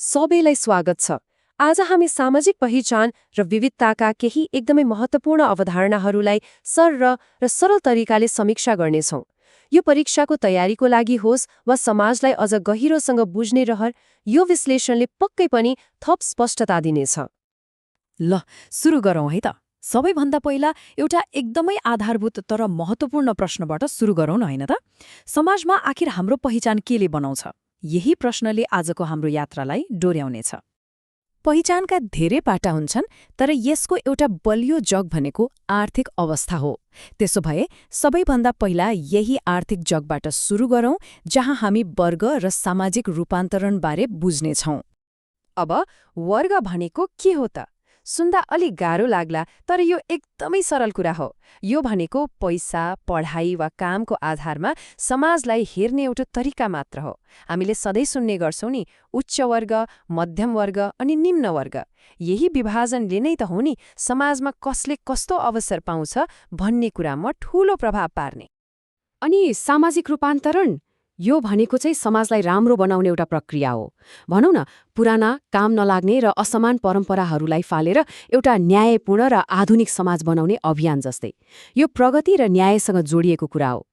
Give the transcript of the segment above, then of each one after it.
सबैलाई स्वागत छ। आज हामी सामाजिक पहिचान र विविधताका केही एकदमै महत्त्वपूर्ण अवधारणाहरूलाई सरल तरिकाले समीक्षा गर्नेछौँ। यो परीक्षाको तयारीको लागि होस् वा समाजलाई अझ गहिरोसँग बुझ्ने रहर, यो विश्लेषणले पक्कै पनि थप स्पष्टता दिनेछ। ल सुरु गरौँ है त। सबैभन्दा पहिला एउटा एकदमै आधारभूत तर महत्त्वपूर्ण प्रश्नबाट सुरु गरौँ न, होइन त? समाजमा आखिर हाम्रो पहिचान केले बनाउँछ? यही प्रश्नले आजको हाम्रो यात्रालाई डोर्याउनेछ। पहिचानका धेरै पाटा हुन्छन्, तर यसको एउटा बलियो जग भनेको आर्थिक अवस्था हो। त्यसो भए सबैभन्दा पहिला यही आर्थिक जगबाट सुरु गरौँ, जहाँ हामी वर्ग र सामाजिक रूपान्तरणबारे बुझ्नेछौँ। अब वर्ग भनेको के हो त? सुन्दा अलिक गाह्रो लाग्ला, तर यो एकदमै सरल कुरा हो। यो भनेको पैसा, पढाइ वा कामको आधारमा समाजलाई हेर्ने एउटा तरिका मात्र हो। हामीले सधैँ सुन्ने गर्छौँ नि, उच्च वर्ग, मध्यम वर्ग अनि निम्न वर्ग। यही विभाजनले नै त हो नि समाजमा कसले कस्तो अवसर पाउँछ भन्ने कुरामा ठूलो प्रभाव पार्ने। अनि सामाजिक रूपान्तरण, यो भनेको चाहिँ समाजलाई राम्रो बनाउने एउटा प्रक्रिया हो। भनौँ न, पुराना, काम नलाग्ने र असमान परम्पराहरूलाई फालेर एउटा न्यायपूर्ण र आधुनिक समाज बनाउने अभियान जस्तै। यो प्रगति र न्यायसँग जोडिएको कुरा हो।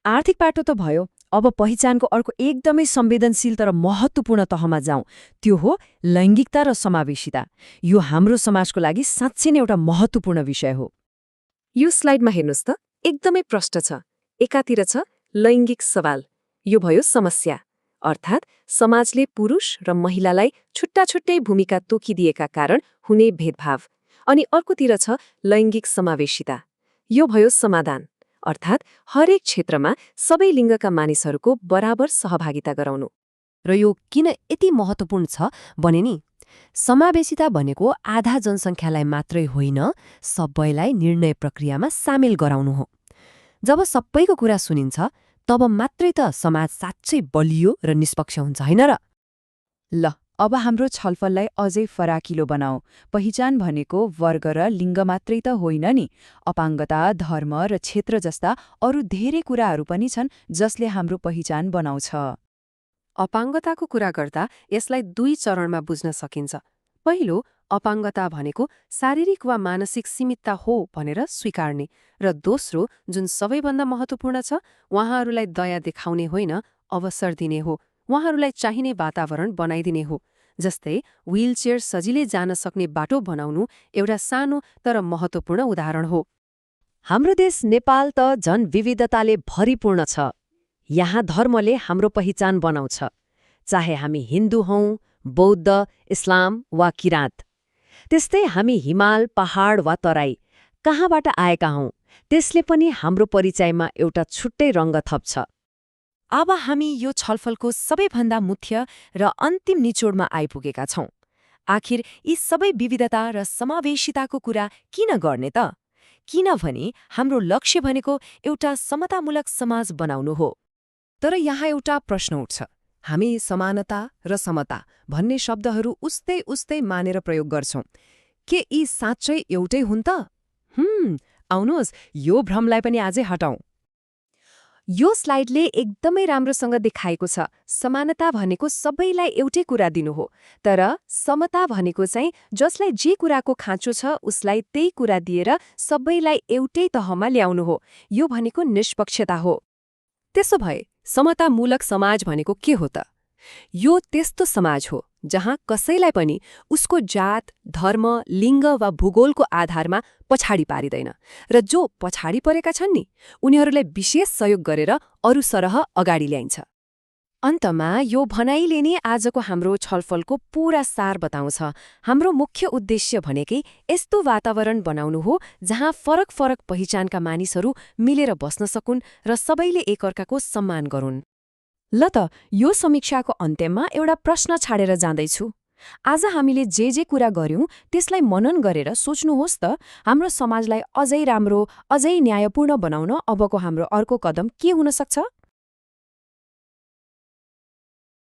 आर्थिक पाटो त भयो। अब पहिचानको अर्को एकदमै संवेदनशील तर महत्त्वपूर्ण तहमा जाउँ। त्यो हो लैङ्गिकता र समावेशिता। यो हाम्रो समाजको लागि साँच्चै नै एउटा महत्त्वपूर्ण विषय हो। यो स्लाइडमा हेर्नुहोस् त, एकदमै प्रष्ट छ। एकातिर छ लैङ्गिक सवाल, यो भयो समस्या, अर्थात् समाजले पुरुष र महिलालाई छुट्टा छुट्टै भूमिका तोकिदिएका कारण हुने भेदभाव। अनि अर्कोतिर छ लैङ्गिक समावेशिता, यो भयो समाधान, अर्थात् हरेक क्षेत्रमा सबै लिङ्गका मानिसहरूको बराबर सहभागिता गराउनु। र यो किन यति महत्त्वपूर्ण छ भने नि, समावेशिता भनेको आधा जनसङ्ख्यालाई मात्रै होइन, सबैलाई निर्णय प्रक्रियामा सामेल गराउनु हो। जब सबैको कुरा सुनिन्छ, तब मात्रै त समाज साँच्चै बलियो र निष्पक्ष हुन्छ, होइन र? ल अब हाम्रो छलफललाई अझै फराकिलो बनाऊ। पहिचान भनेको वर्ग र लिङ्ग मात्रै त होइन नि, अपाङ्गता, धर्म र क्षेत्र जस्ता अरू धेरै कुराहरू पनि छन् जसले हाम्रो पहिचान बनाउँछ। अपाङ्गताको कुरा गर्दा यसलाई दुई चरणमा बुझ्न सकिन्छ। पहिलो, अपाङ्गता भनेको शारीरिक वा मानसिक सीमितता हो भनेर स्वीकार्ने, र दोस्रो, जुन सबैभन्दा महत्त्वपूर्ण छ, उहाँहरूलाई दया देखाउने होइन, अवसर दिने हो, उहाँहरूलाई चाहिने वातावरण बनाइदिने हो। जस्तै व्हीलचेयर सजिलै जान सक्ने बाटो बनाउनु एउटा सानो तर महत्त्वपूर्ण उदाहरण हो। हाम्रो देश नेपाल त झन् विविधताले भरिपूर्ण छ। यहाँ धर्मले हाम्रो पहिचान बनाउँछ, चाहे हामी हिन्दू हौँ, बौद्ध, इस्लाम वा किराँत। त्यस्तै हामी हिमाल, पहाड वा तराई कहाँबाट आएका हौँ, त्यसले पनि हाम्रो परिचयमा एउटा छुट्टै रङ्ग थप्छ। अब हामी यो छलफलको सबैभन्दा मुख्य र अन्तिम निचोडमा आइपुगेका छौँ। आखिर यी सबै विविधता र समावेशिताको कुरा किन गर्ने त? किनभने हाम्रो लक्ष्य भनेको एउटा समतामूलक समाज बनाउनु हो। तर यहाँ एउटा प्रश्न उठ्छ, हामी समानता र समता भन्ने शब्दहरू उस्तै मानेर प्रयोग गर्छौं। के यी साँच्चै एउटै हुन् त? आउनुहोस् यो भ्रमलाई पनि आजै हटाउँ। यो स्लाइडले एकदमै राम्रोसँग देखाएको छ। समानता भनेको सबैलाई एउटै कुरा दिनु हो, तर समता भनेको चाहिँ जसलाई जे कुराको खाँचो छ उसलाई त्यही कुरा दिएर सबैलाई एउटै तहमा ल्याउनु हो। यो भनेको निष्पक्षता हो। त्यसो भए समतामूलक समाज भनेको के हो त? यो त्यस्तो समाज हो जहाँ कसैलाई पनि उसको जात, धर्म, लिङ्ग वा भूगोलको आधारमा पछाडि पारिदैन, र जो पछाडि परेका छन् नि उनीहरूलाई विशेष सहयोग गरेर अरू सरह अगाडि ल्याइन्छ। अन्तमा यो भनाइले नै आजको हाम्रो छलफलको पूरा सार बताउँछ। हाम्रो मुख्य उद्देश्य भनेकै यस्तो वातावरण बनाउनु हो जहाँ फरक पहिचानका मानिसहरू मिलेर बस्न सकुन् र सबैले एकअर्काको सम्मान गरून्। ल त यो समीक्षाको अन्त्यमा एउटा प्रश्न छाडेर जाँदैछु। आज हामीले जे कुरा गर्यौं त्यसलाई मनन गरेर सोच्नुहोस् त, हाम्रो समाजलाई अझै राम्रो, अझै न्यायपूर्ण बनाउन अबको हाम्रो अर्को कदम के हुन सक्छ?